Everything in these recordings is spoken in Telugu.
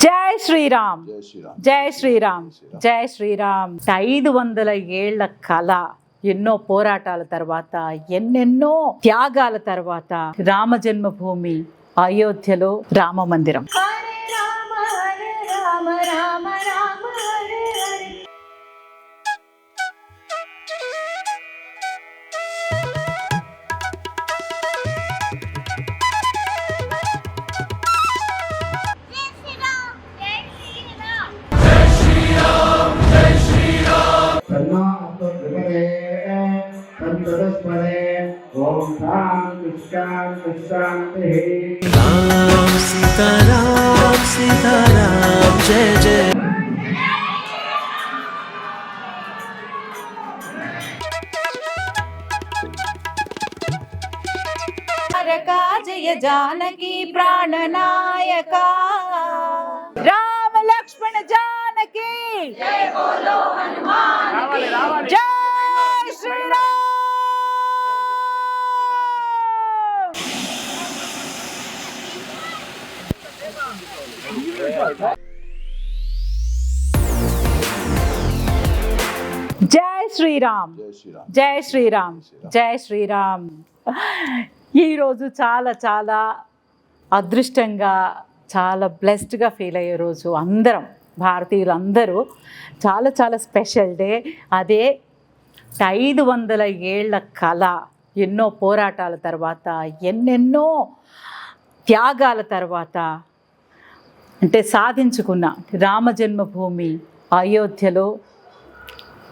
జై శ్రీరామ్, జై శ్రీరామ్, జై శ్రీరామ్. 500 ఏళ్ల కళ, ఎన్నో పోరాటాల తర్వాత, ఎన్నెన్నో త్యాగాల తర్వాత రామ జన్మభూమి అయోధ్యలో రామ మందిరం. राम सीताराम जय जय. जय जानकी प्राणनायका, राम लक्ष्मण जानकी, जय बोलो हनुमान की, जय श्री राम. జై శ్రీరామ్, జై శ్రీరామ్, జై శ్రీరామ్. ఈరోజు చాలా చాలా అదృష్టంగా, చాలా బ్లెస్డ్గా ఫీల్ అయ్యే రోజు. అందరం భారతీయులందరూ చాలా చాలా స్పెషల్ డే. అదే 500 ఏళ్ల కళ, ఎన్నో పోరాటాల తర్వాత, ఎన్నెన్నో త్యాగాల తర్వాత అంటే సాధించుకున్న రామ జన్మభూమి అయోధ్యలో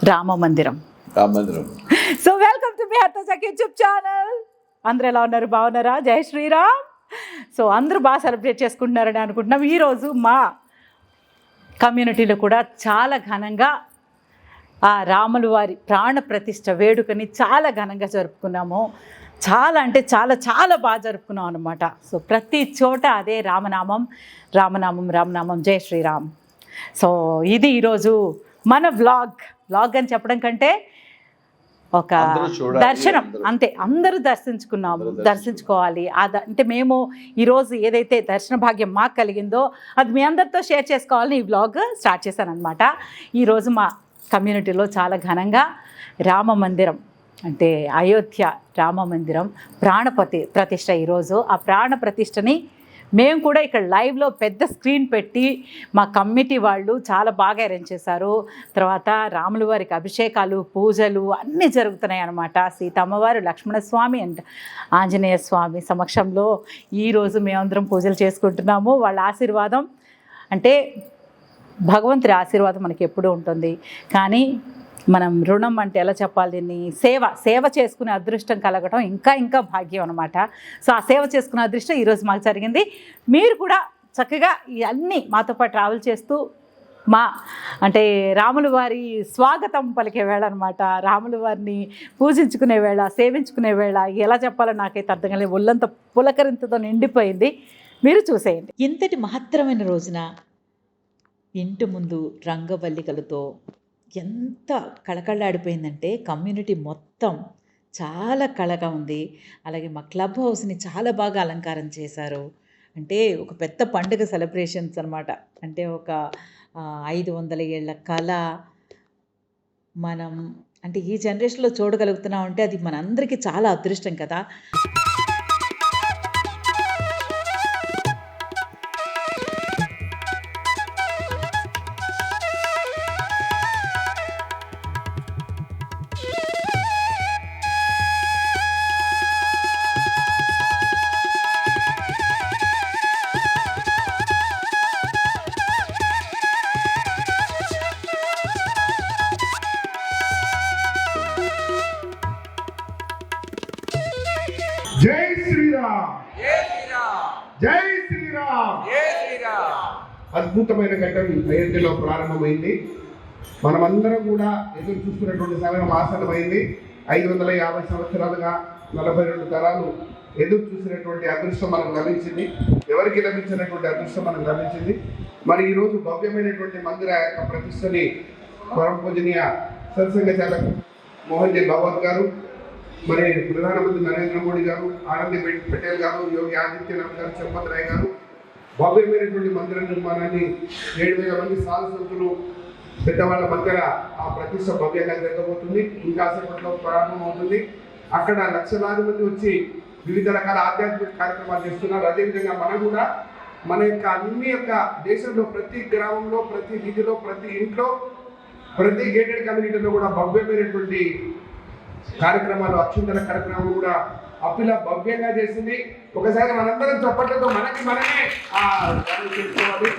రామ మందిరం. సో వెల్కమ్ టు మీ హర్తజాక్ యూట్యూబ్ ఛానల్. అందరూ ఎలా ఉన్నారు? బాగున్నారా? జై శ్రీరామ్. సో అందరూ బాగా సెలబ్రేట్ చేసుకుంటున్నారని అనుకుంటున్నాం. ఈరోజు మా కమ్యూనిటీలో కూడా చాలా ఘనంగా ఆ రాముల వారి ప్రాణ ప్రతిష్ఠ వేడుకని చాలా ఘనంగా జరుపుకున్నాము. చాలా అంటే చాలా చాలా బాగా జరుపుకున్నాం అనమాట. సో ప్రతి చోట అదే రామనామం, రామనామం, రామనామం, జై శ్రీరామ్. సో ఇది ఈరోజు మన వ్లాగ్ అని చెప్పడం కంటే ఒక దర్శనం అంతే. అందరూ దర్శించుకోవాలి. అంటే మేము ఈరోజు ఏదైతే దర్శన భాగ్యం మాకు కలిగిందో అది మీ అందరితో షేర్ చేసుకోవాలని ఈ వ్లాగ్ స్టార్ట్ చేశాను అనమాట. ఈరోజు మా కమ్యూనిటీలో చాలా ఘనంగా రామ మందిరం అంటే అయోధ్య రామ మందిరం ప్రతిష్ట ఈరోజు. ఆ ప్రాణ ప్రతిష్టని మేము కూడా ఇక్కడ లైవ్లో పెద్ద స్క్రీన్ పెట్టి మా కమిటీ వాళ్ళు చాలా బాగా అరేంజ్ చేశారు. తర్వాత రాముల వారికి అభిషేకాలు, పూజలు అన్నీ జరుగుతున్నాయి అన్నమాట. సీతమ్మవారు, లక్ష్మణస్వామి అండ్ ఆంజనేయ స్వామి సమక్షంలో ఈరోజు మేమందరం పూజలు చేసుకుంటున్నాము. వాళ్ళ ఆశీర్వాదం అంటే భగవంతుడి ఆశీర్వాదం మనకి ఎప్పుడూ ఉంటుంది. కానీ మనం రుణం అంటే ఎలా చెప్పాలి, దీన్ని సేవ చేసుకునే అదృష్టం కలగడం ఇంకా భాగ్యం అనమాట. సో ఆ సేవ చేసుకునే అదృష్టం ఈరోజు మాకు జరిగింది. మీరు కూడా చక్కగా ఇవన్నీ మాతో పాటు ట్రావెల్ చేస్తూ అంటే రాముల వారి స్వాగతం పలికే వేళ అనమాట. రాముల వారిని పూజించుకునే వేళ, సేవించుకునే వేళ, ఎలా చెప్పాలో నాకైతే అర్థం కాలేదు. ఒళ్ళంతా పులకరింతతో నిండిపోయింది. మీరు చూసేయండి. ఇంతటి మహత్తరమైన రోజున ఇంటి ముందు రంగవల్లికలతో ఎంత కళకళలాడిపోయిందంటే కమ్యూనిటీ మొత్తం చాలా కళగా ఉంది. అలాగే మా క్లబ్ హౌస్ని చాలా బాగా అలంకారం చేశారు. అంటే ఒక పెద్ద పండుగ సెలబ్రేషన్స్ అనమాట. అంటే ఒక 500 ఏళ్ల కళ మనం అంటే ఈ జనరేషన్లో చూడగలుగుతున్నాం అంటే అది మనందరికీ చాలా అదృష్టం కదా. జై శ్రీరామ్, జై శ్రీరామ్, జై శ్రీరామ్. అద్భుతమైన ఘట్టం అయోధ్యలో ప్రారంభమైంది. మనమందరం కూడా ఎదురు చూస్తున్నటువంటి సమయం ఆసన్నమైంది. 550 సంవత్సరాలుగా 42 తరాలు ఎదురు చూసినటువంటి అదృష్టం మనకు లభించింది. ఎవరికి లభించినటువంటి అదృష్టం మనకు లభించింది. మరి ఈరోజు భవ్యమైనటువంటి మందిర యొక్క ప్రతిష్టని పరమ పూజనీయ సత్సంగ చాలక్ మోహన్ జీ భాగవత్ గారు, మరి ప్రధానమంత్రి నరేంద్ర మోడీ గారు, ఆనందీ పటేల్ గారు, యోగి ఆదిత్యనాథ్ గారు, చంపత్ రాయ్ గారు, భవ్యమైనటువంటి మందిర నిర్మాణాన్ని 7,000 మంది సాధుసంతులు పెద్దవాళ్ళ మధ్యన ఆ ప్రతిష్ట భవ్యంగా జరగబోతుంది. ఇంకా సేపట్లో ప్రారంభమవుతుంది. అక్కడ లక్షలాది మంది వచ్చి వివిధ రకాల ఆధ్యాత్మిక కార్యక్రమాలు చేస్తున్నారు. అదేవిధంగా మనం కూడా మన యొక్క అన్ని యొక్క దేశంలో ప్రతి గ్రామంలో, ప్రతి వీధిలో, ప్రతి ఇంట్లో, ప్రతి గేటెడ్ కమ్యూనిటీలో కూడా భవ్యమైనటువంటి కార్యక్రమాలు, అక్షుంతల కార్యక్రమాలు కూడా అప్పిలా భవ్యంగా చేసింది. ఒకసారి మనందరం చప్పట్లతో మనకి మనమే చేసుకోవాలి.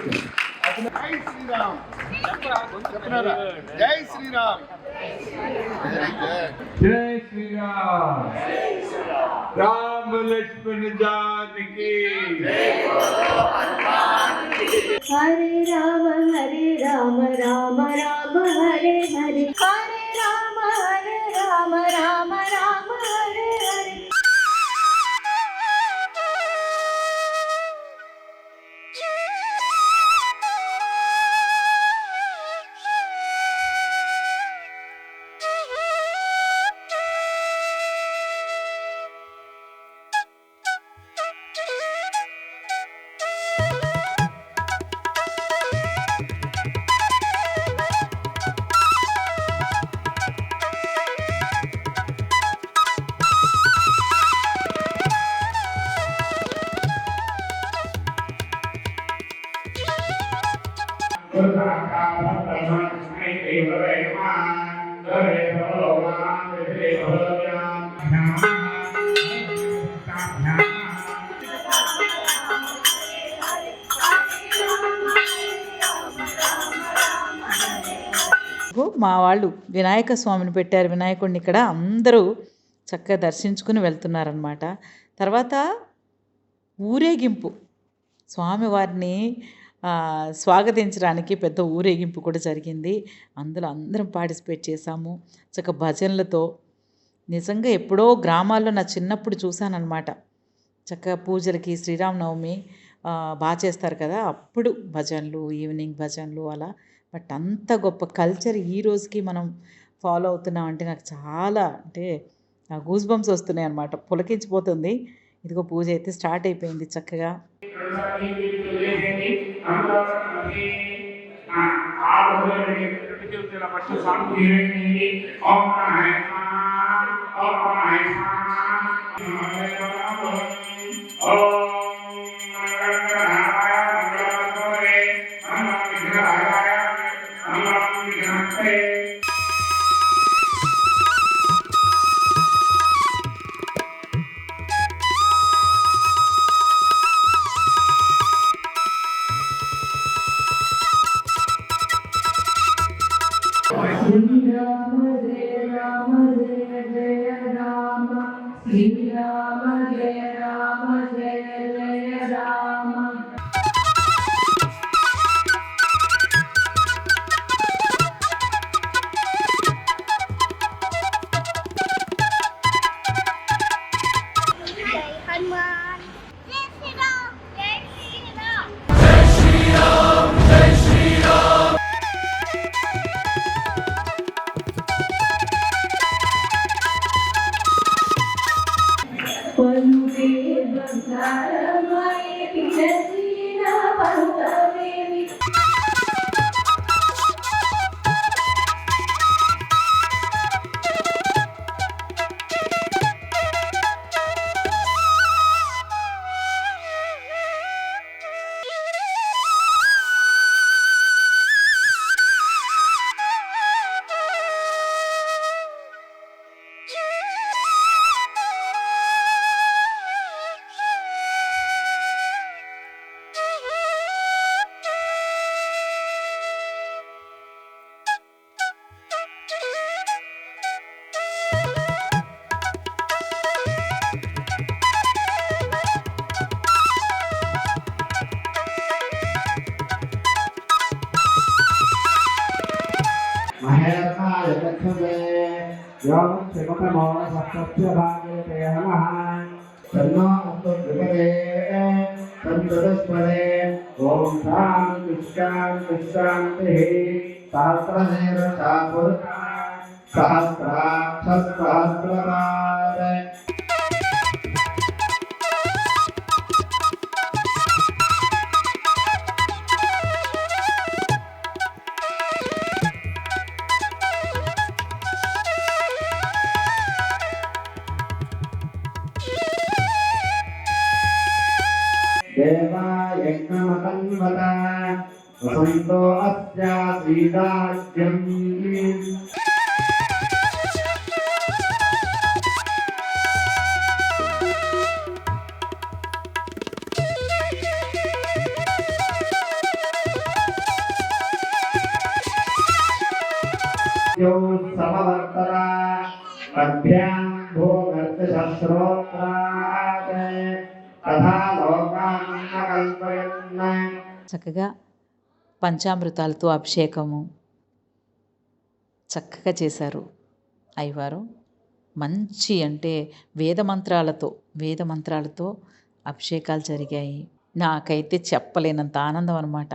జై శ్రీరామ్, జై శ్రీరామ్, జై శ్రీరామ్, రామ లక్ష్మణ జానకి. హరే రామ రామ రామ హరే హరే, హరే రామ రామ రామ హరే హరే. మా వాళ్ళు వినాయక స్వామిని పెట్టారు. వినాయకుడిని ఇక్కడ అందరూ చక్కగా దర్శించుకుని వెళ్తున్నారనమాట. తర్వాత ఊరేగింపు, స్వామివారిని స్వాగతించడానికి పెద్ద ఊరేగింపు కూడా జరిగింది. అందులో అందరం పార్టిసిపేట్ చేశాము చక్కగా భజనలతో. నిజంగా ఎప్పుడో గ్రామాల్లో నా చిన్నప్పుడు చూశానన్నమాట. చక్కగా పూజలకి శ్రీరామనవమి బాగా చేస్తారు కదా, అప్పుడు భజనలు, ఈవినింగ్ భజనలు అలా. బట్ అంత గొప్ప కల్చర్ ఈ రోజుకి మనం ఫాలో అవుతున్నాం అంటే నాకు చాలా గూస్ బంప్స్ వస్తున్నాయి అన్నమాట, పులకించిపోతుంది. ఇదిగో పూజ అయితే స్టార్ట్ అయిపోయింది చక్కగా. వసంతో అస్య శ్రీరాజ్యం. సమవర్తరా పద్భ్యాం భూగర్భశస్త్రోత్రాత్ తథా లోకాన్న కల్పయన్న. చక్కగా పంచామృతాలతో అభిషేకము చక్కగా చేశారు అయ్యవారు. మంచి అంటే వేదమంత్రాలతో అభిషేకాలు జరిగాయి. నాకైతే చెప్పలేనంత ఆనందం అనమాట.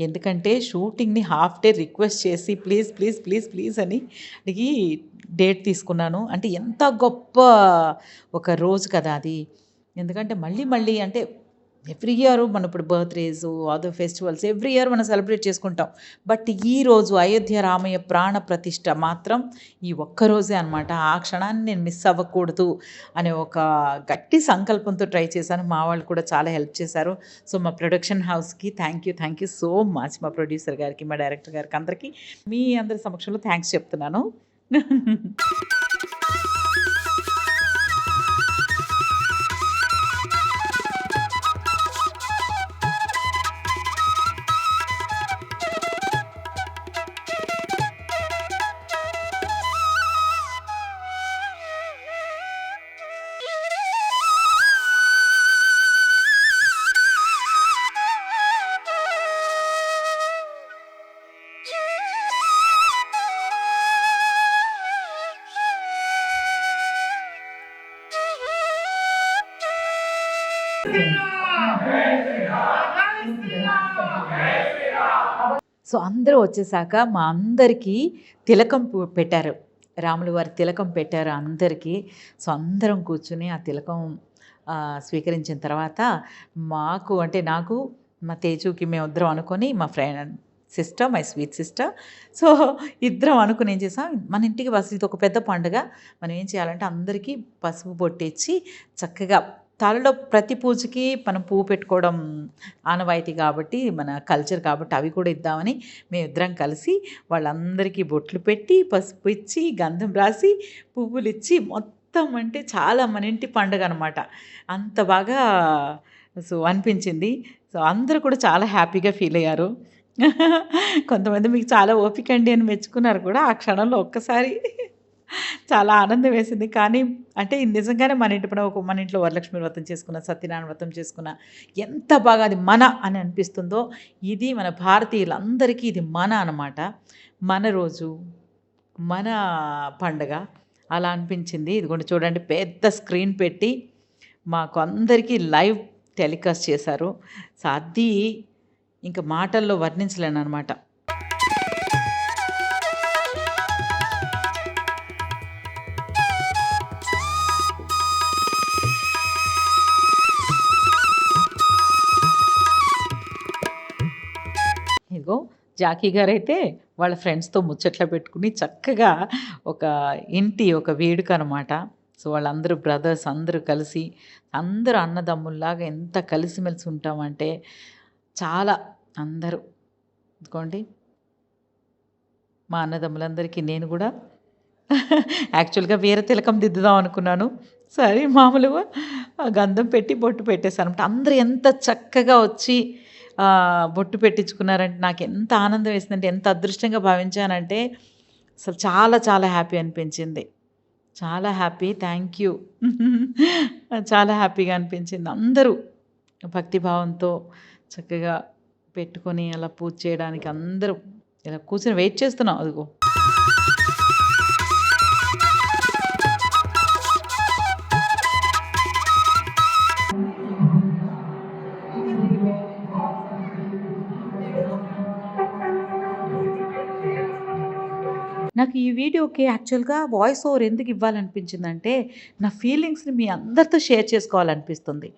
ఎందుకంటే షూటింగ్ని హాఫ్ డే రిక్వెస్ట్ చేసి ప్లీజ్ ప్లీజ్ ప్లీజ్ ప్లీజ్ అని అడిగి డేట్ తీసుకున్నాను. అంటే ఎంత గొప్ప ఒక రోజు కదా అది. ఎందుకంటే మళ్ళీ అంటే ఎవ్రీ ఇయర్ మనం ఇప్పుడు birthdays other festivals every year మనం సెలబ్రేట్ చేసుకుంటాం. బట్ ఈరోజు అయోధ్య రామయ్య ప్రాణ ప్రతిష్ఠ మాత్రం ఈ ఒక్కరోజే అనమాట. ఆ క్షణాన్ని నేను మిస్ అవ్వకూడదు అనే ఒక గట్టి సంకల్పంతో ట్రై చేశాను. మా వాళ్ళు కూడా చాలా హెల్ప్ చేశారు. సో మా ప్రొడక్షన్ హౌస్కి థ్యాంక్ యూ సో మచ్. మా ప్రొడ్యూసర్ గారికి, మా డైరెక్టర్ గారికి, అందరికీ మీ అందరి సమక్షంలో థ్యాంక్స్ చెప్తున్నాను. సో అందరూ వచ్చేసాక మా అందరికీ తిలకం పెట్టారు. రాముల వారి తిలకం పెట్టారు అందరికీ. సో అందరం కూర్చుని ఆ తిలకం స్వీకరించిన తర్వాత మాకు అంటే నాకు, మా తేజుకి మేమిద్దరం అనుకొని, మా friend sister, my sweet sister, so ఇద్దరం అనుకుని ఏం చేసాం, మన ఇంటికి బస్సు ఇది ఒక పెద్ద పండుగ, మనం ఏం చేయాలంటే అందరికీ పసుపు బొట్టిచ్చి చక్కగా తలలో ప్రతి పూజకి మనం పువ్వు పెట్టుకోవడం ఆనవాయితీ కాబట్టి, మన కల్చర్ కాబట్టి అవి కూడా ఇద్దామని మేమిద్దరం కలిసి వాళ్ళందరికీ బొట్లు పెట్టి పసుపు ఇచ్చి గంధం రాసి పువ్వులు ఇచ్చి మొత్తం అంటే చాలా మన ఇంటి పండుగ అనమాట. అంత బాగా సో అనిపించింది. సో అందరూ కూడా చాలా హ్యాపీగా ఫీల్ అయ్యారు. కొంతమంది మీకు చాలా ఓపిక అండి అని మెచ్చుకున్నారు కూడా. ఆ క్షణంలో ఒక్కసారి చాలా ఆనందం వేసింది. కానీ అంటే నిజంగానే మన ఇంట్లో వరలక్ష్మి వ్రతం చేసుకున్న, సత్యనారాయణ వ్రతం చేసుకున్న ఎంత బాగా అది మన అని అనిపిస్తుందో, ఇది మన భారతీయులందరికీ ఇది మన అన్నమాట. మన రోజు, మన పండగ అలా అనిపించింది. ఇదిగోండి చూడండి, పెద్ద స్క్రీన్ పెట్టి మాకు అందరికీ లైవ్ టెలికాస్ట్ చేశారు. సో అది ఇంకా మాటల్లో వర్ణించలేను అనమాట. ఇదిగో జాకీ గారు అయితే వాళ్ళ ఫ్రెండ్స్తో ముచ్చట్లు పెట్టుకుని చక్కగా ఒక వేడుక అనమాట. సో వాళ్ళందరూ బ్రదర్స్ అందరూ కలిసి, అందరూ అన్నదమ్ముల్లాగా ఎంత కలిసిమెలిసి ఉంటామంటే చాలా అందరూ. ఇదిగోండి మా అన్నదమ్ములందరికీ నేను కూడా యాక్చువల్గా వేరే తిలకం దిద్దుదాం అనుకున్నాను. సరే మామూలుగా గంధం పెట్టి బొట్టు పెట్టేశాను అనమాట. అందరూ ఎంత చక్కగా వచ్చి బొట్టు పెట్టించుకున్నారంటే నాకు ఎంత ఆనందం వేసిందంటే, ఎంత అదృష్టంగా భావించానంటే అసలు చాలా చాలా హ్యాపీ అనిపించింది. చాలా హ్యాపీ. Thank you. చాలా హ్యాపీగా అనిపించింది. అందరూ భక్తిభావంతో చక్కగా పెట్టుకొని అలా పూజ చేయడానికి అందరూ ఇలా కూర్చొని వెయిట్ చేస్తున్నాం. అదిగో నాకు ఈ వీడియోకి యాక్చువల్గా వాయిస్ ఓవర్ ఎందుకు ఇవ్వాలనిపించిందంటే, నా ఫీలింగ్స్ని మీ అందరితో షేర్ చేసుకోవాలనిపిస్తుంది.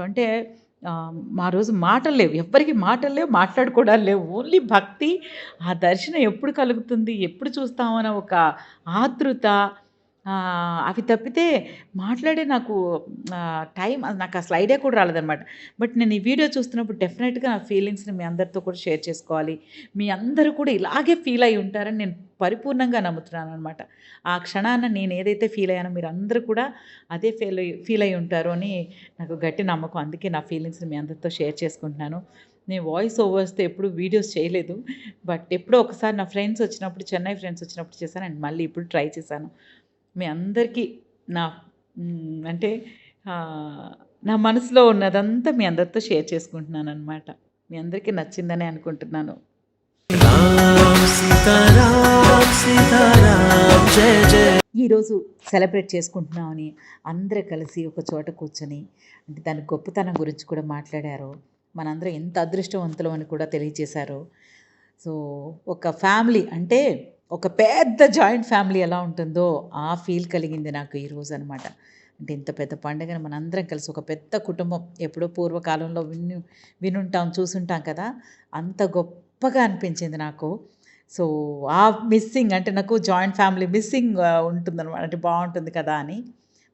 అంటే మా రోజు మాటలు లేవు, ఎవ్వరికి మాటలు లేవు, మాట్లాడుకోవడాలు లేవు, ఓన్లీ భక్తి. ఆ దర్శనం ఎప్పుడు కలుగుతుంది, ఎప్పుడు చూస్తామన్న ఒక ఆతృత, అవి తప్పితే మాట్లాడే నాకు టైం నాకు అసలు ఐడియా కూడా రాలేదనమాట. బట్ నేను ఈ వీడియో చూస్తున్నప్పుడు డెఫినెట్గా నా ఫీలింగ్స్ని మీ అందరితో కూడా షేర్ చేసుకోవాలి. మీ అందరూ కూడా ఇలాగే ఫీల్ అయి ఉంటారని నేను పరిపూర్ణంగా నమ్ముతున్నాను అనమాట. ఆ క్షణాన నేను ఏదైతే ఫీల్ అయ్యానో మీరు అందరూ కూడా అదే ఫీల్ అయి ఉంటారు అని నాకు గట్టి నమ్మకం. అందుకే నా ఫీలింగ్స్ని మీ అందరితో షేర్ చేసుకుంటున్నాను. నేను వాయిస్ ఓవర్స్తో ఎప్పుడు వీడియోస్ చేయలేదు. బట్ ఎప్పుడో ఒకసారి నా ఫ్రెండ్స్ వచ్చినప్పుడు, చెన్నై ఫ్రెండ్స్ వచ్చినప్పుడు చేశాను అండ్ మళ్ళీ ఇప్పుడు ట్రై చేశాను. మీ అందరికీ నా అంటే నా మనసులో ఉన్నదంతా మీ అందరితో షేర్ చేసుకుంటున్నాను అనమాట. మీ అందరికీ నచ్చిందని అనుకుంటున్నాను. రామ్ సీతారాం జయ జయ. ఈరోజు సెలబ్రేట్ చేసుకుంటున్నామని అందరూ కలిసి ఒక చోట కూర్చొని అంటే దాని గొప్పతనం గురించి కూడా మాట్లాడారు. మనందరం ఎంత అదృష్టవంతులం అని కూడా తెలియజేశారు. సో ఒక ఫ్యామిలీ అంటే ఒక పెద్ద జాయింట్ ఫ్యామిలీ ఎలా ఉంటుందో ఆ ఫీల్ కలిగింది నాకు ఈరోజు అనమాట. అంటే ఇంత పెద్ద పండుగను మనందరం కలిసి ఒక పెద్ద కుటుంబం ఎప్పుడో పూర్వకాలంలో వినుంటాం, చూసుంటాం కదా, అంత గొప్పగా అనిపించింది నాకు. సో ఆ మిస్సింగ్ అంటే నాకు జాయింట్ ఫ్యామిలీ మిస్సింగ్ ఉంటుందన్నమాట. అంటే బాగుంటుంది కదా అని.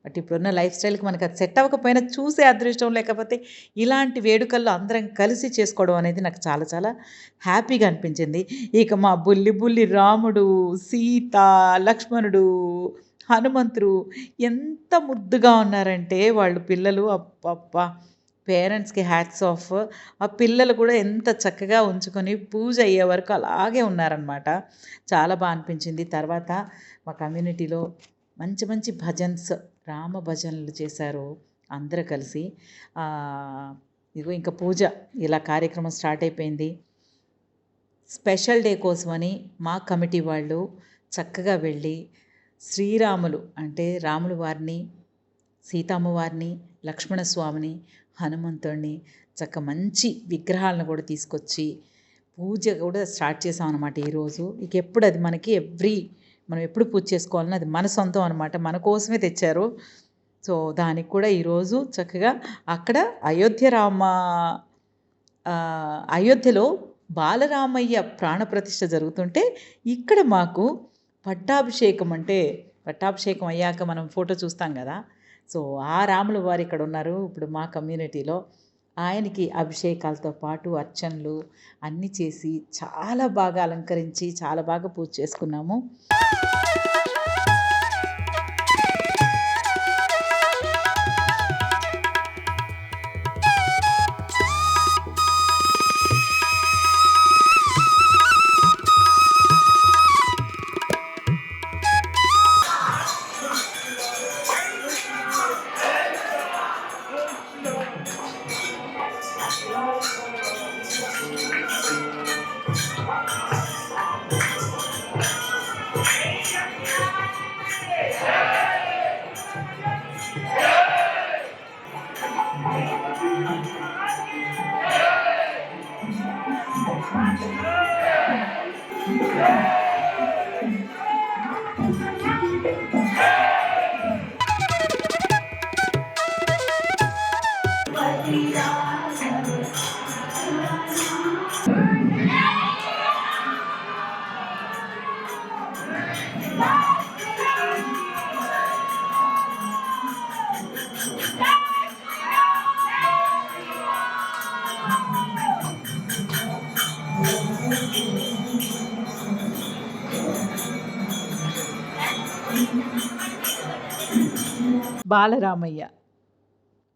బట్ ఇప్పుడున్న లైఫ్ స్టైల్కి మనకు అది సెట్ అవ్వకపోయినా చూసే అదృష్టం లేకపోతే ఇలాంటి వేడుకల్లో అందరం కలిసి చేసుకోవడం అనేది నాకు చాలా చాలా హ్యాపీగా అనిపించింది. ఇక మా బుల్లి రాముడు, సీత, లక్ష్మణుడు, హనుమంతుడు ఎంత ముద్దుగా ఉన్నారంటే వాళ్ళు పిల్లలు, అబ్బబ్బా పేరెంట్స్కి హ్యాట్స్ ఆఫ్. ఆ పిల్లలు కూడా ఎంత చక్కగా ఉంచుకొని పూజ అయ్యే వరకు అలాగే ఉన్నారనమాట. చాలా బాగా అనిపించింది. తర్వాత మా కమ్యూనిటీలో మంచి మంచి భజన్స్, రామ భజనలు చేశారు అందరూ కలిసి. ఇదిగో ఇంకా పూజ ఇలా కార్యక్రమం స్టార్ట్ అయిపోయింది. స్పెషల్ డే కోసమని మా కమిటీ వాళ్ళు చక్కగా వెళ్ళి శ్రీరాములు అంటే రాముల వారిని, సీతమ్మ వారిని, లక్ష్మణస్వామిని, హనుమంతుడిని మంచి విగ్రహాలను కూడా తీసుకొచ్చి పూజ కూడా స్టార్ట్ చేసాం అనమాట ఈరోజు. ఇక ఎప్పుడు అది మనకి మనం ఎప్పుడు పూజ చేసుకోవాలని అది మన సొంతం అనమాట, మన కోసమే తెచ్చారు. సో దానికి కూడా ఈరోజు చక్కగా అక్కడ అయోధ్యలో బాలరామయ్య ప్రాణప్రతిష్ఠ జరుగుతుంటే ఇక్కడ మాకు పట్టాభిషేకం అంటే పట్టాభిషేకం అయ్యాక మనం ఫోటో చూస్తాం కదా, సో ఆ రాముల వారు ఇక్కడ ఉన్నారు ఇప్పుడు మా కమ్యూనిటీలో. ఆయనకి అభిషేకాలతో పాటు అర్చనలు అన్నీ చేసి చాలా బాగా అలంకరించి చాలా బాగా పూజ చేసుకున్నాము.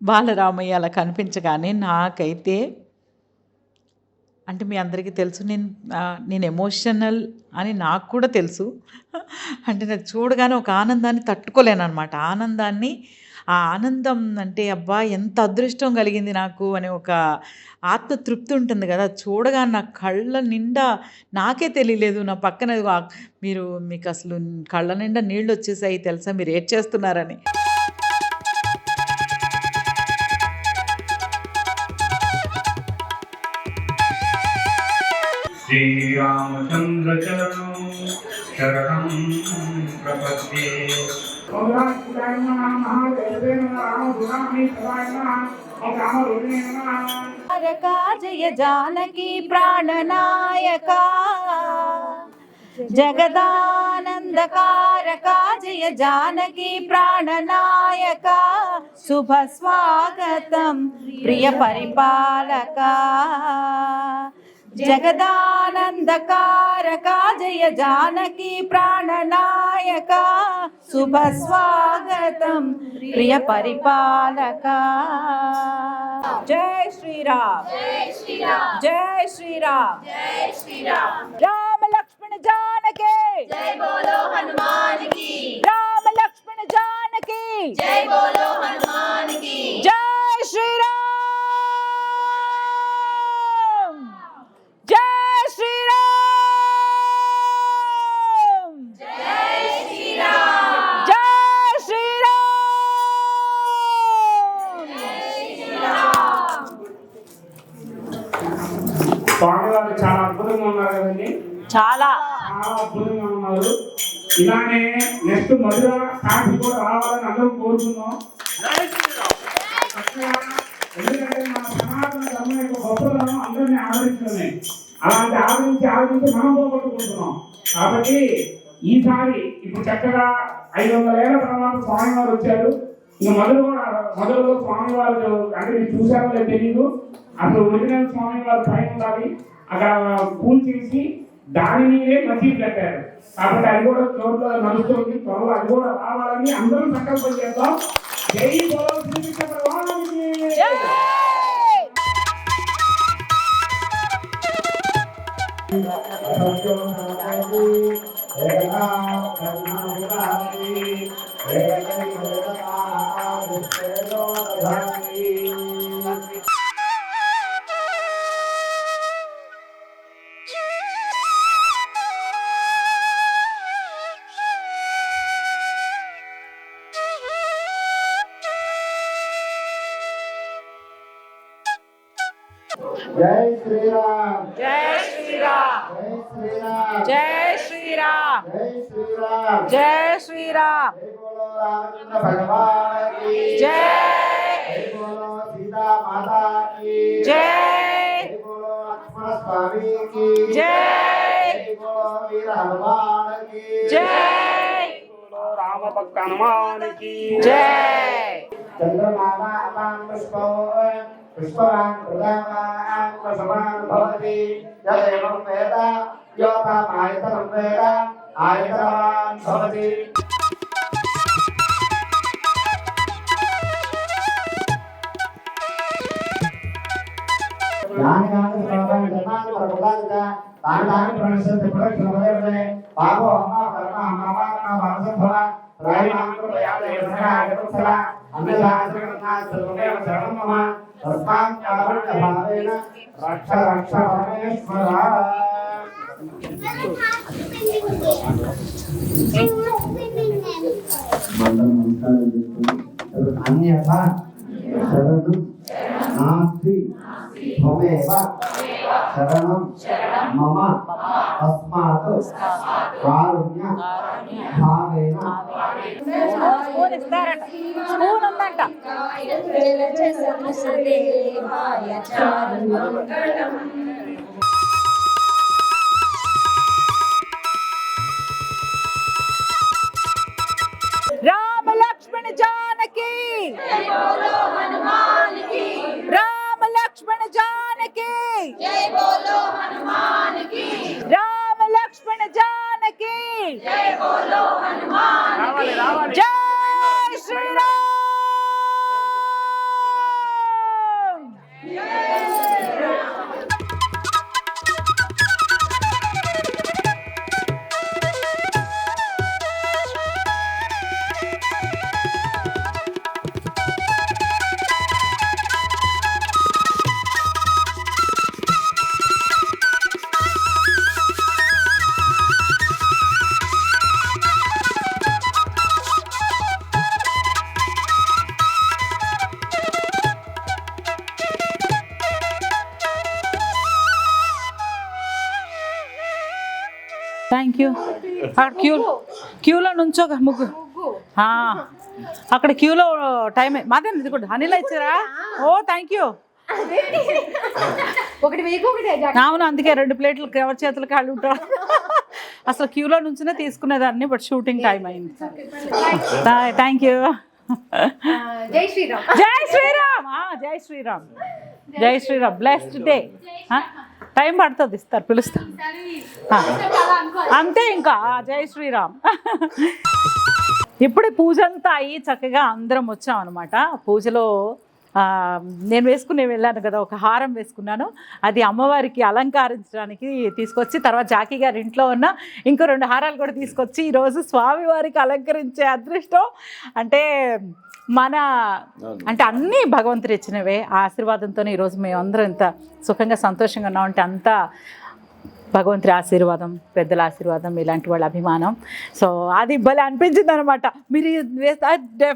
బాలరామయ్య అలా కనిపించగానే నాకైతే అంటే మీ అందరికీ తెలుసు నేను ఎమోషనల్ అని నాకు కూడా తెలుసు. అంటే నాకు చూడగానే ఒక ఆనందాన్ని తట్టుకోలేను అనమాట. ఆ ఆనందం అంటే అబ్బా ఎంత అదృష్టం కలిగింది నాకు అనే ఒక ఆత్మతృప్తి ఉంటుంది కదా, చూడగానే నా కళ్ళ నిండా నాకే తెలియలేదు నా పక్కన మీకు అసలు కళ్ళ నిండా నీళ్ళు వచ్చేసాయి తెలుసా, మీరు ఏడ్ చేస్తున్నారని. శ్రీరామచంద్ర శరణం ప్రపద్యే. జయ జానకి ప్రాణనాయక జగదానందకారక జయ జయ జానకి ప్రాణనాయక శుభ స్వాగతం ప్రియ పరిపాలక జగదానందకారక జయ జానకి ప్రాణనాయక శుభ స్వాగతం ప్రియ పరిపాలక జై శ్రీరామ్ జై శ్రీరామ్ రామ లక్ష్మణ జానకి జై బోలో హనుమాన్ కి రామ లక్ష్మణ జానకి జై బోలో హనుమాన్ కి జై శ్రీరామ్ జై శ్రీరామ్ జై శ్రీరామ్ జై శ్రీరామ్ స్వామివారు చాలా అద్భుతంగా ఉన్నారు కదండి, చాలా చాలా అద్భుతంగా ఉన్నారు. ఇలానే నెక్స్ట్ మధుర కాఫీ కూడా రావాలని అందరూ కోరుతున్నాం. చక్కగా, ఎందుకంటే మన సనాతన ధర్మం యొక్క గొప్పతనం అందరినీ ఆదరించడమే. అలాంటి ఆదరించి మనం పోగొట్టుకుంటున్నాం. కాబట్టి ఈసారి ఇప్పుడు చక్కగా 500 ఏళ్ల తర్వాత స్వామివారు వచ్చారు. ఇంకా మొదలులో స్వామివారు అంటే మీరు చూసారో లేదో తెలియదు. అసలు ఒరిజినల్ స్వామివారు పైన ఉండాలి, అక్కడ పూల్ చేసి దాని మీదే మసీదు కట్టారు. కాబట్టి అది కూడా త్వరలో నడుస్తుంది. త్వరలో అది కూడా రావాలని అందరూ సంకల్పం చేద్దాం. జై బోలో శ్రీకృష్ణ భగవానునికి. జై శ్రీరామ్ జై శ్రీరామ్ జై శ్రీరామ్ జై జై శ్రీరామ్ శ్రీరామ్ జై శ్రీరామ్ జై బోలో రామచంద్ర భగవాన్ కి జై జై బోలో సీతా మాతా కి జై జై బోలో లక్ష్మణ స్వామి కి జై జై బోలో వీర హనుమాన్ కి జై బోలో రామభక్త హనుమానికి. జై చంద్రమామా పుష్పో పుష్పవాన్ ప్రదామాన్ సమాన్ భవతి యదేవం వేద యోగమాయతనం వేద ఆయతవాన్ భవతి. జ్ఞానాన్ని సర్వాన్ని ధర్మాన్ని ప్రబోధానిక తాని ప్రణశ్యంతి ప్రదక్షిణమదే పాపో అమ్మ కర్మ అమ్మావాన వాసంభవ రాయమాంకృపయాదేవసన అన్నదాసకరణ సర్వమేవ శరణం మమ తస్మాత్ కారణ్య భావేన రక్ష రక్ష పరమేశ్వర. అన్యథా శరణం నాస్తి త్వమేవ శరణం మమ తస్మాత్ కారుణ్య భావేన. స్పూన్ ఇస్తారట, స్పూన్ ఉందంట. జలచసదేవాయ చారుమంగళం రామ లక్ష్మణ జానకి జై బోలో హనుమాన్ కి రామ లక్ష్మణ జానకి జై బోలో హనుమాన్ కి రామ లక్ష్మణ జానకి జై బోలో హనుమాన్ కి జై శ్రీరామ్ థ్యాంక్ యూ. అక్కడ క్యూలో నుంచో ముగ్గు. అక్కడ క్యూలో టైం మాదే ఇది కూడా అనిల్ ఇచ్చారా? ఓ థ్యాంక్ యూ. ఒకటి వేయకు ఒకటి అవును, అందుకే 2 ప్లేట్లు ఎవరి చేతులు కాళ్ళు ఉంటారు. అసలు క్యూలో నుంచినే తీసుకునేదాన్ని, బట్ షూటింగ్ టైం అయింది. Thank you. జై శ్రీరామ్. జై శ్రీరామ్. జై శ్రీరామ్. జై శ్రీరామ్. Blessed day. టైం పడుతుంది, ఇస్తారు, పిలుస్తారు అంతే. ఇంకా జై శ్రీరామ్. ఇప్పుడే పూజ అంతా అయ్యి చక్కగా అందరం వచ్చాం అనమాట. పూజలో నేను వెళ్ళాను కదా, ఒక హారం వేసుకున్నాను. అది అమ్మవారికి అలంకరించడానికి తీసుకొచ్చి, తర్వాత జాకీ గారి ఇంట్లో ఉన్న ఇంకో 2 హారాలు కూడా తీసుకొచ్చి ఈరోజు స్వామివారికి అలంకరించే అదృష్టం అంటే అంటే అన్నీ భగవంతుడు ఇచ్చినవే. ఆ ఆశీర్వాదంతో ఈరోజు మేమందరం ఇంత సుఖంగా సంతోషంగా ఉన్నామంటే అంతా భగవంతుడి ఆశీర్వాదం, పెద్దల ఆశీర్వాదం, ఇలాంటి వాళ్ళ అభిమానం. సో అది భలే అనిపించింది అనమాట. మీరు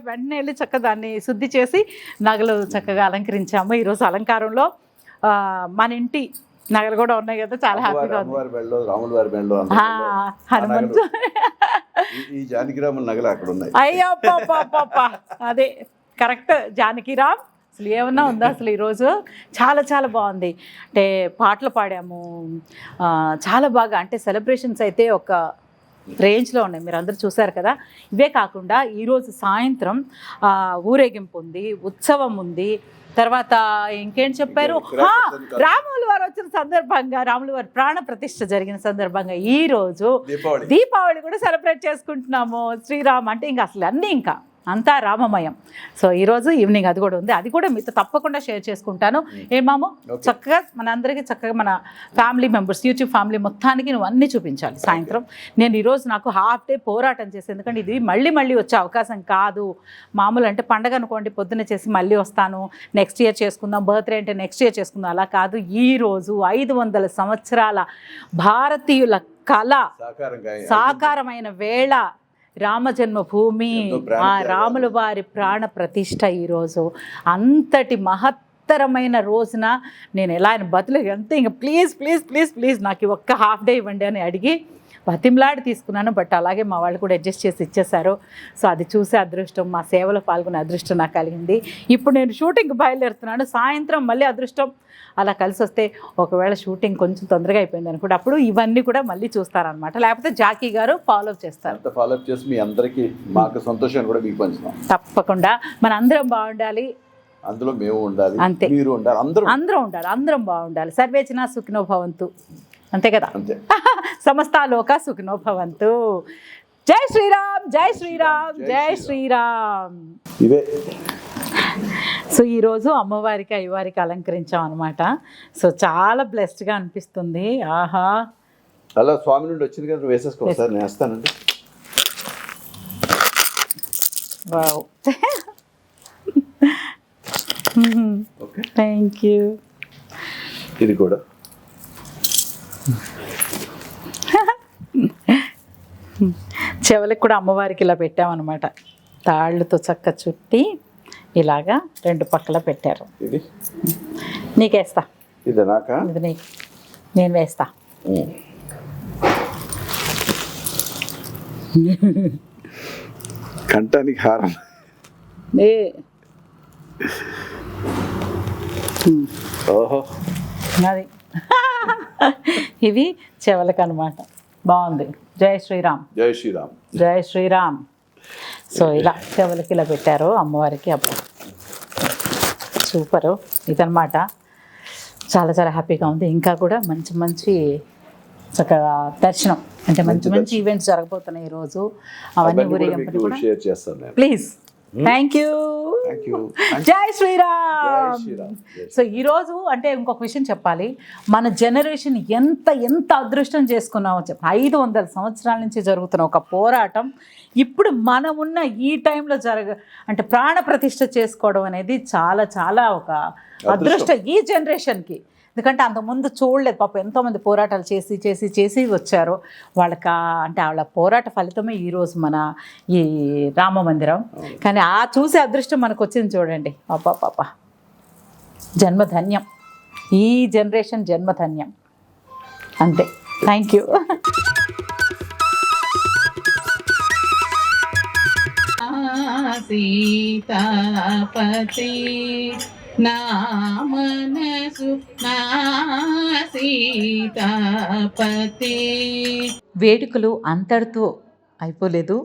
వెంటనే వెళ్ళి చక్కగా దాన్ని శుద్ధి చేసి నగలు చక్కగా అలంకరించాము. ఈరోజు అలంకారంలో మన ఇంటి నగలు కూడా ఉన్నాయి కదా, చాలా హ్యాపీగా ఉంది. హనుమంతు అయ్యో పాప, అదే కరెక్ట్, జానకిరామ్. అసలు ఏమన్నా ఉందా అసలు ఈరోజు? చాలా చాలా బాగుంది. అంటే పాటలు పాడాము చాలా బాగా. అంటే సెలబ్రేషన్స్ అయితే ఒక రేంజ్లో ఉన్నాయి, మీరు అందరూ చూశారు కదా. ఇవే కాకుండా ఈరోజు సాయంత్రం ఊరేగింపు ఉంది, ఉత్సవం ఉంది. తర్వాత ఇంకేంటి చెప్పారు, రాముల వారు వచ్చిన సందర్భంగా, రాముల వారి ప్రాణ ప్రతిష్ఠ జరిగిన సందర్భంగా ఈరోజు దీపావళి కూడా సెలబ్రేట్ చేసుకుంటున్నాము. శ్రీరామ్ అంటే ఇంకా అసలు అన్నీ ఇంకా అంతా రామమయం. సో ఈరోజు ఈవినింగ్ అది కూడా ఉంది, అది కూడా మీతో తప్పకుండా షేర్ చేసుకుంటాను. ఏమామో చక్కగా మన అందరికీ చక్కగా మన ఫ్యామిలీ మెంబర్స్, యూట్యూబ్ ఫ్యామిలీ మొత్తానికి నువ్వు అన్నీ చూపించాలి సాయంత్రం. నేను ఈరోజు నాకు హాఫ్ డే పోరాటం చేసి, ఎందుకంటే ఇది మళ్ళీ వచ్చే అవకాశం కాదు. మామూలు అంటే పండగ అనుకోండి, పొద్దున్న చేసి మళ్ళీ వస్తాను, నెక్స్ట్ ఇయర్ చేసుకుందాం, బర్త్డే అంటే నెక్స్ట్ ఇయర్ చేసుకుందాం, అలా కాదు. ఈరోజు 500 సంవత్సరాల భారతీయుల కళ సాకారమైన వేళ, రామ జన్మభూమి, ఆ రాముల వారి ప్రాణ ప్రతిష్ఠ ఈరోజు. అంతటి మహత్తరమైన రోజున నేను ఎలా ఆయన బతులు అంతే ఇంకా ప్లీజ్ నాకు ఒక్క హాఫ్ డే ఇవ్వండి అని అడిగి బతిమలాడి తీసుకున్నాను. బట్ అలాగే మా వాళ్ళు కూడా అడ్జస్ట్ చేసి ఇచ్చేశారు. సో అది చూసే అదృష్టం, మా సేవలో పాల్గొనే అదృష్టం నాకు కలిగింది. ఇప్పుడు నేను షూటింగ్కి బయలుదేరుతున్నాను. సాయంత్రం మళ్ళీ అదృష్టం అలా కలిసి వస్తే, ఒకవేళ షూటింగ్ కొంచెం తొందరగా అయిపోయింది అనుకుంటే అప్పుడు ఇవన్నీ కూడా మళ్ళీ చూస్తారనమాట. లేకపోతే జాకీ గారు ఫాలో అప్ చేస్తారు. మీ అందరికీ మాకు సంతోషాన్ని కూడా మీకు పంచుతాం. తప్పకుండా మన అందరం బాగుండాలి, అందులో మేము ఉండాలి, అంతే, మీరు ఉండాలి, అందరం ఉండాలి, అందరం బాగుండాలి. సర్వేచన సుఖినో భవంతు, అంతే కదా. సమస్త లోక సుఖినో భవంతు. జై శ్రీరామ్. జై శ్రీరామ్. జై శ్రీరామ్. ఇవే. సో ఈరోజు అమ్మవారికి అయ్యవారికి అలంకరించాం అనమాట. సో చాలా బ్లెస్డ్గా అనిపిస్తుంది. ఆహా, అలా స్వామి నుండి వచ్చింది కదా, వేసేసుకో సార్, నేను వేస్తానండి. Wow, thank you. ఇది కూడా చెవులకు కూడా అమ్మవారికి ఇలా పెట్టామన్నమాట. తాళ్ళతో చక్క చుట్టి ఇలాగా 2 పక్కల పెట్టారు. ఇది నీకేస్తా. ఇది నాకా? ఇది నీకు, నేను వేస్తా. కంటానికి హారం. ఓహో, అది ఇవి చెవులకు అనమాట. బాగుంది. జై శ్రీరామ్. జై శ్రీరామ్. జై శ్రీరామ్. సో ఇలా చెవులకి ఇలా పెట్టారు అమ్మవారికి. అప్పుడు సూపరు ఇదనమాట. చాలా చాలా హ్యాపీగా ఉంది. ఇంకా కూడా మంచి చక్కగా దర్శనం, అంటే మంచి ఈవెంట్స్ జరగబోతున్నాయి ఈరోజు. అవన్నీ ఊరేగింపు కూడా షేర్ చేస్తాను ప్లీజ్. Thank you. జై శ్రీరామ్. సో ఈరోజు అంటే ఇంకొక విషయం చెప్పాలి, మన జనరేషన్ ఎంత అదృష్టం చేసుకున్నామో చెప్పి. 500 సంవత్సరాల నుంచి జరుగుతున్న ఒక పోరాటం ఇప్పుడు మనం ఉన్న ఈ టైంలో అంటే ప్రాణ ప్రతిష్ఠ చేసుకోవడం అనేది చాలా చాలా ఒక అదృష్టం ఈ జనరేషన్కి. ఎందుకంటే అంతకుముందు చూడలేదు పాపం, ఎంతోమంది పోరాటాలు చేసి వచ్చారు. వాళ్ళకి అంటే వాళ్ళ పోరాట ఫలితమే ఈరోజు మన ఈ రామ మందిరం. కానీ ఆ చూసే అదృష్టం మనకు వచ్చింది చూడండి. పాప జన్మధన్యం, ఈ జనరేషన్ జన్మధన్యం అంతే. Thank you. సీతాపతి నా మనసు నా సీతాపతి. వేడుకలు అంతటితో అయిపోలేదు.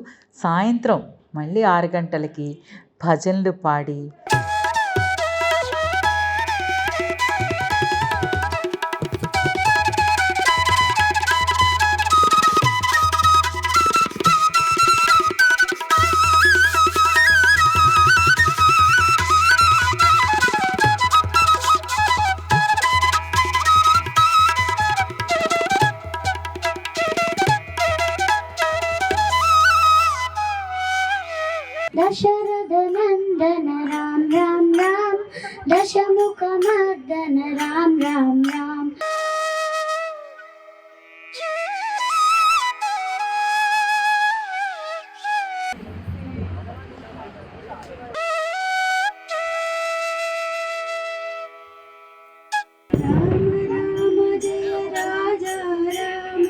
సాయంత్రం మళ్ళీ 6 గంటలకి భజనలు పాడి दशरथ नंदन राम राम राम दशमुख मर्दन राम राम राम राम राम जय राजा राम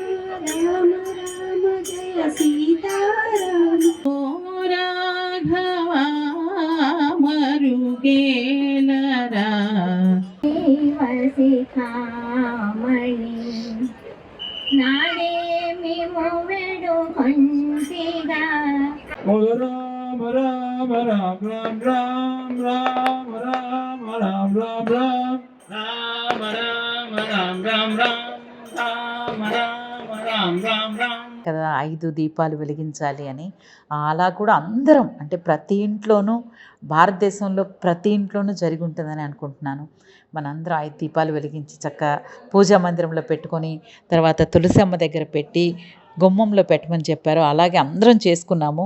राम राम जय सीता राम రాఘవా మరుగేలరా శిఖామణి నాడేమి మొవెడు కొంటిగా రామ రామ రామ రామ రామ రామ రామ రామ రామ రామ రామ రామ రామ రామ రామ రామ రామ కదా 5 దీపాలు వెలిగించాలి అని. అలా కూడా అందరం అంటే ప్రతి ఇంట్లోనూ, భారతదేశంలో ప్రతి ఇంట్లోనూ జరిగి ఉంటుందని అనుకుంటున్నాను. మనందరం 5 దీపాలు వెలిగించి చక్కగా పూజా మందిరంలో పెట్టుకొని తర్వాత తులసమ్మ దగ్గర పెట్టి గుమ్మంలో పెట్టమని చెప్పారు. అలాగే అందరం చేసుకున్నాము.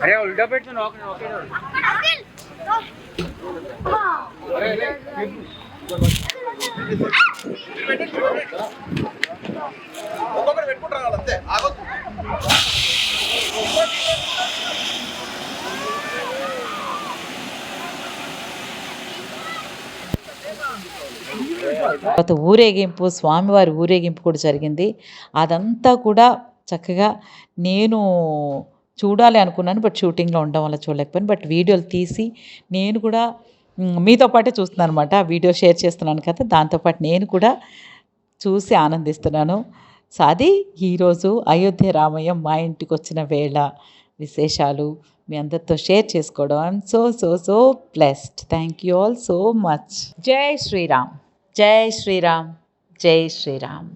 अरे उल्टा पेट से नॉक ओके ఒక్కొక్కటి పెట్టుకుంటారు అంతే ఆగొద్దు. తర్వాత ఊరేగింపు, స్వామివారి ఊరేగింపు కూడా జరిగింది. అదంతా కూడా చక్కగా నేను చూడాలి అనుకున్నాను, బట్ షూటింగ్లో ఉండడం వల్ల చూడలేకపోయాను. బట్ వీడియోలు తీసి నేను కూడా మీతో పాటే చూస్తున్నాను అనమాట. వీడియో షేర్ చేస్తున్నాను కదా, దాంతోపాటు నేను కూడా చూసి ఆనందిస్తున్నాను. సో అది ఈరోజు అయోధ్య రామయ్య మా ఇంటికి వచ్చిన వేళ విశేషాలు మీ అందరితో షేర్ చేసుకోవడం. I'm so so so blessed. Thank you all so much. జై శ్రీరామ్, జై శ్రీరామ్, జై శ్రీరామ్.